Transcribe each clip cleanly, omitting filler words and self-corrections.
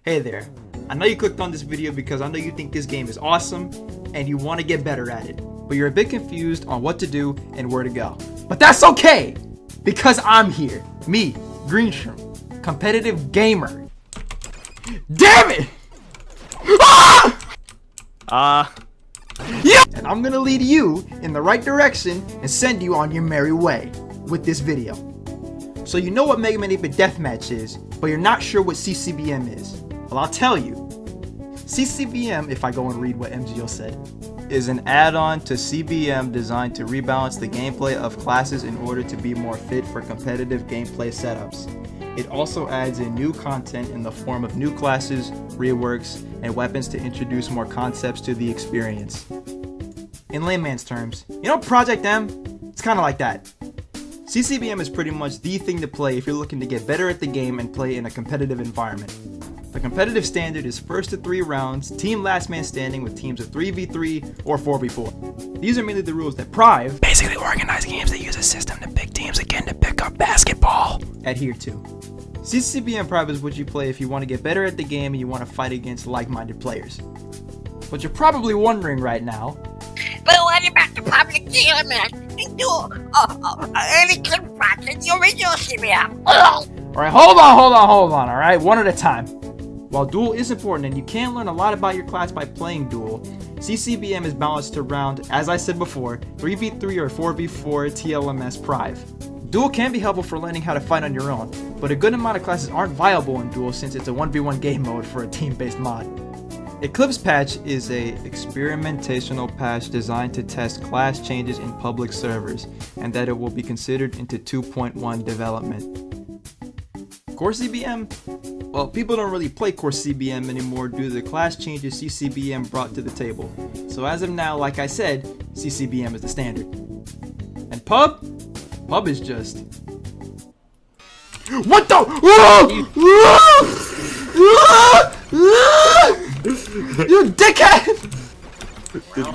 Hey there, I know you clicked on this video because I know you think this game is awesome and you want to get better at it, but you're a bit confused on what to do and where to go. But that's okay, because I'm here. Me, Greenshroom, competitive gamer. Damn it! Yeah! And I'm gonna lead you in the right direction and send you on your merry way with this video. So you know what MM8BDM Deathmatch is, but you're not sure what CCBM is. Well, I'll tell you. CCBM, if I go and read what MGO said, is an add-on to CBM designed to rebalance the gameplay of classes in order to be more fit for competitive gameplay setups. It also adds in new content in the form of new classes, reworks, and weapons to introduce more concepts to the experience. In layman's terms, you know Project M? It's kind of like that. CCBM is pretty much the thing to play if you're looking to get better at the game and play in a competitive environment. The competitive standard is first to 3 rounds, team last man standing with teams of 3v3 or 4v4. These are mainly the rules that Prive, basically organized games that use a system to pick teams again to pick up basketball, adhere to. CCBM Prive is what you play if you want to get better at the game and you want to fight against like-minded players. But you're probably wondering right now, but what about the public element? Any confront in the original CBM? Alright, hold on, alright? One at a time. While Duel is important and you can learn a lot about your class by playing Duel, CCBM is balanced around, as I said before, 3v3 or 4v4 TLMS Prive. Duel can be helpful for learning how to fight on your own, but a good amount of classes aren't viable in Duel since it's a 1v1 game mode for a team-based mod. Eclipse Patch is a experimentational patch designed to test class changes in public servers, and that it will be considered into 2.1 development. Core CBM? Well, people don't really play Core CBM anymore due to the class changes CCBM brought to the table. So as of now, like I said, CCBM is the standard. And Pub? Pub is just... What the? You dickhead!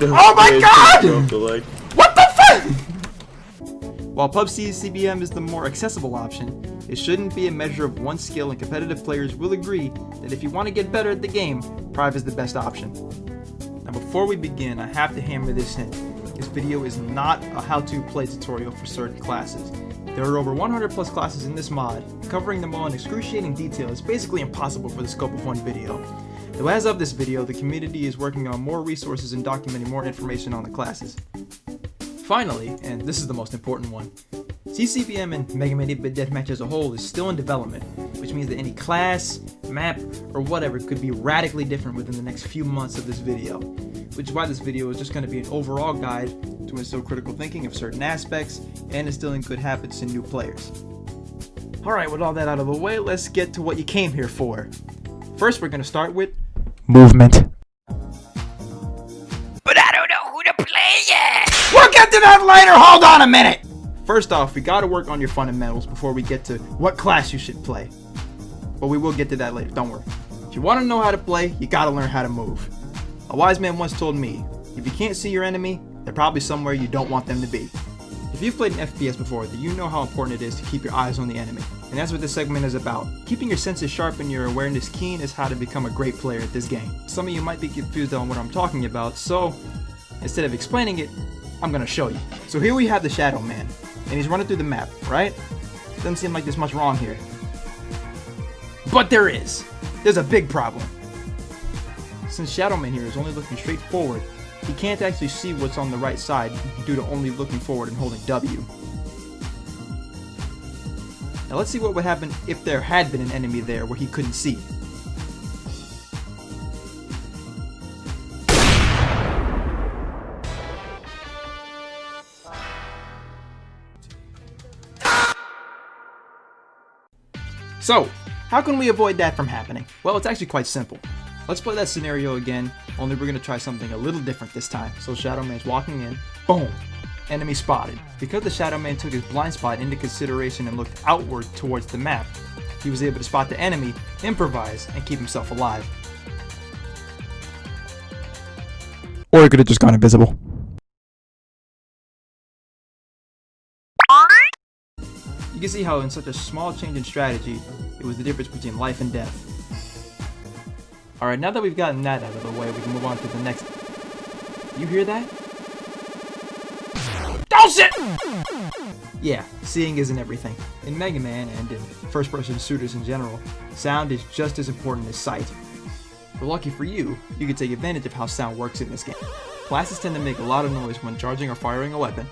Oh my god! What the fuck? While Pub CCBM is the more accessible option, it shouldn't be a measure of one skill, and competitive players will agree that if you want to get better at the game, Prive is the best option. Now before we begin, I have to hammer this in. This video is not a how-to play tutorial for certain classes. There are over 100 plus classes in this mod, covering them all in excruciating detail is basically impossible for the scope of one video. Though as of this video, the community is working on more resources and documenting more information on the classes. Finally, and this is the most important one, CCBM and MM8BDM Deathmatch as a whole is still in development, which means that any class, map, or whatever could be radically different within the next few months of this video, which is why this video is just going to be an overall guide to instill critical thinking of certain aspects and instilling good habits in new players. Alright, with all that out of the way, let's get to what you came here for. First, we're going to start with movement. But I don't know who to play yet! We'll get to that later, hold on a minute! First off, we gotta work on your fundamentals before we get to what class you should play. But we will get to that later, don't worry. If you want to know how to play, you gotta learn how to move. A wise man once told me, if you can't see your enemy, they're probably somewhere you don't want them to be. If you've played an FPS before, then you know how important it is to keep your eyes on the enemy. And that's what this segment is about. Keeping your senses sharp and your awareness keen is how to become a great player at this game. Some of you might be confused on what I'm talking about, so instead of explaining it, I'm gonna show you. So here we have the Shadow Man, and he's running through the map, right? Doesn't seem like there's much wrong here. But there is. There's a big problem. Since Shadow Man here is only looking straight forward, he can't actually see what's on the right side due to only looking forward and holding W. Now let's see what would happen if there had been an enemy there where he couldn't see. So, how can we avoid that from happening? Well, it's actually quite simple. Let's play that scenario again, only we're going to try something a little different this time. So Shadow Man's walking in, boom, enemy spotted. Because the Shadow Man took his blind spot into consideration and looked outward towards the map, he was able to spot the enemy, improvise, and keep himself alive. Or he could have just gone invisible. You can see how in such a small change in strategy, it was the difference between life and death. Alright, now that we've gotten that out of the way, we can move on to the next. You hear that? Oh shit! Yeah, seeing isn't everything. In Mega Man and in first-person shooters in general, sound is just as important as sight. But lucky for you, you can take advantage of how sound works in this game. Classes tend to make a lot of noise when charging or firing a weapon,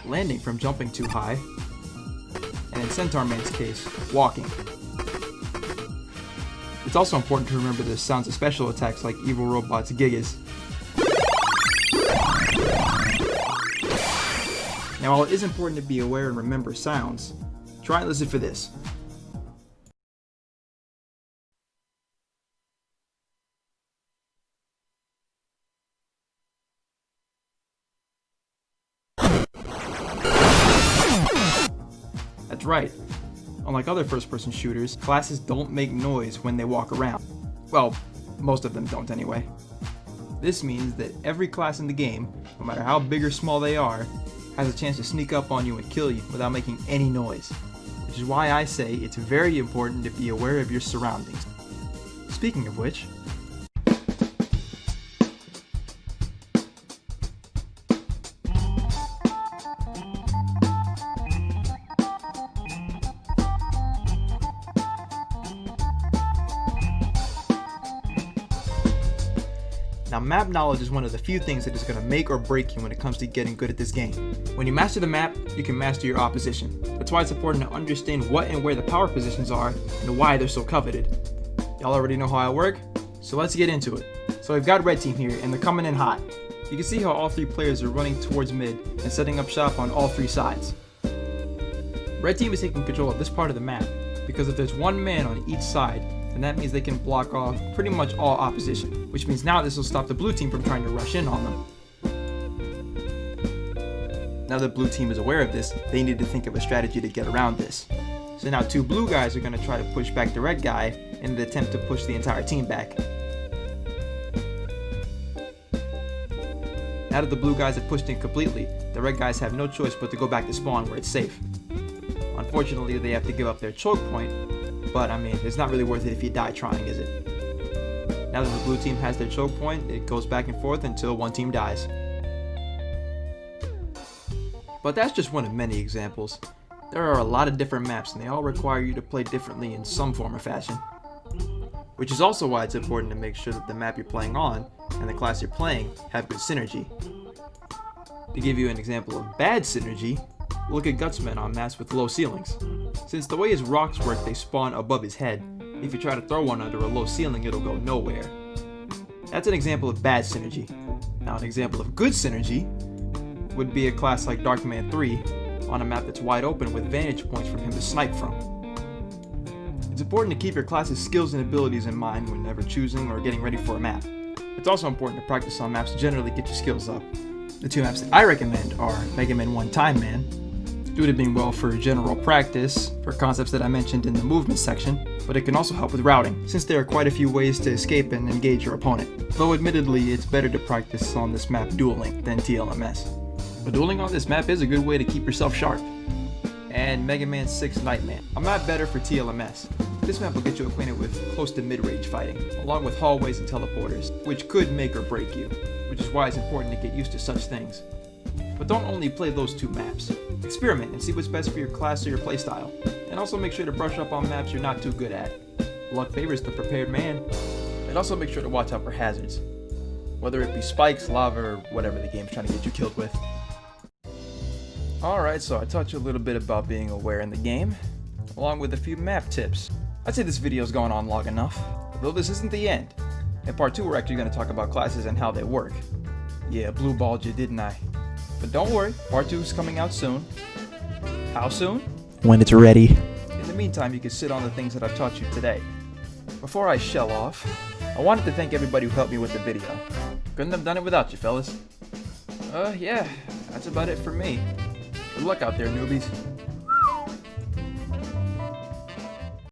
landing from jumping too high, and in Centaur Man's case, walking. It's also important to remember the sounds of special attacks like Evil Robot's Gigas. Now, while it is important to be aware and remember sounds, try and listen for this. That's right. Unlike other first-person shooters, classes don't make noise when they walk around. Well, most of them don't anyway. This means that every class in the game, no matter how big or small they are, has a chance to sneak up on you and kill you without making any noise. Which is why I say it's very important to be aware of your surroundings. Speaking of which, now, map knowledge is one of the few things that is going to make or break you when it comes to getting good at this game. When you master the map, you can master your opposition. That's why it's important to understand what and where the power positions are and why they're so coveted. Y'all already know how I work, so let's get into it. So we've got red team here, and they're coming in hot. You can see how all three players are running towards mid and setting up shop on all three sides. Red team is taking control of this part of the map, because if there's one man on each side, and that means they can block off pretty much all opposition, which means now this will stop the blue team from trying to rush in on them. Now that blue team is aware of this, they need to think of a strategy to get around this. So now two blue guys are going to try to push back the red guy in an attempt to push the entire team back. Now that the blue guys have pushed in completely, the red guys have no choice but to go back to spawn where it's safe. Unfortunately, they have to give up their choke point, but I mean, it's not really worth it if you die trying, is it? Now that the blue team has their choke point, it goes back and forth until one team dies. But that's just one of many examples. There are a lot of different maps and they all require you to play differently in some form or fashion. Which is also why it's important to make sure that the map you're playing on and the class you're playing have good synergy. To give you an example of bad synergy, look at Gutsman on maps with low ceilings. Since the way his rocks work, they spawn above his head. If you try to throw one under a low ceiling, it'll go nowhere. That's an example of bad synergy. Now, an example of good synergy would be a class like Darkman 3 on a map that's wide open with vantage points for him to snipe from. It's important to keep your class's skills and abilities in mind whenever choosing or getting ready for a map. It's also important to practice on maps to generally get your skills up. The two maps that I recommend are Mega Man 1 Time Man, due to being well for general practice, for concepts that I mentioned in the movement section, but it can also help with routing, since there are quite a few ways to escape and engage your opponent. Though admittedly, it's better to practice on this map dueling than TLMS. But dueling on this map is a good way to keep yourself sharp. And Mega Man 6 Nightman, a map better for TLMS. This map will get you acquainted with close to mid-range fighting, along with hallways and teleporters, which could make or break you, which is why it's important to get used to such things. But don't only play those two maps. Experiment and see what's best for your class or your playstyle, and also make sure to brush up on maps you're not too good at. Luck favors the prepared man. And also make sure to watch out for hazards, whether it be spikes, lava, or whatever the game's trying to get you killed with. Alright, so I taught you a little bit about being aware in the game, along with a few map tips. I'd say this video's gone on long enough, though this isn't the end. In part 2 we're actually going to talk about classes and how they work. Yeah, blue balled you, didn't I? But don't worry, part 2 is coming out soon. How soon? When it's ready. In the meantime, you can sit on the things that I've taught you today. Before I shell off, I wanted to thank everybody who helped me with the video. Couldn't have done it without you, fellas. Yeah, that's about it for me. Good luck out there, newbies.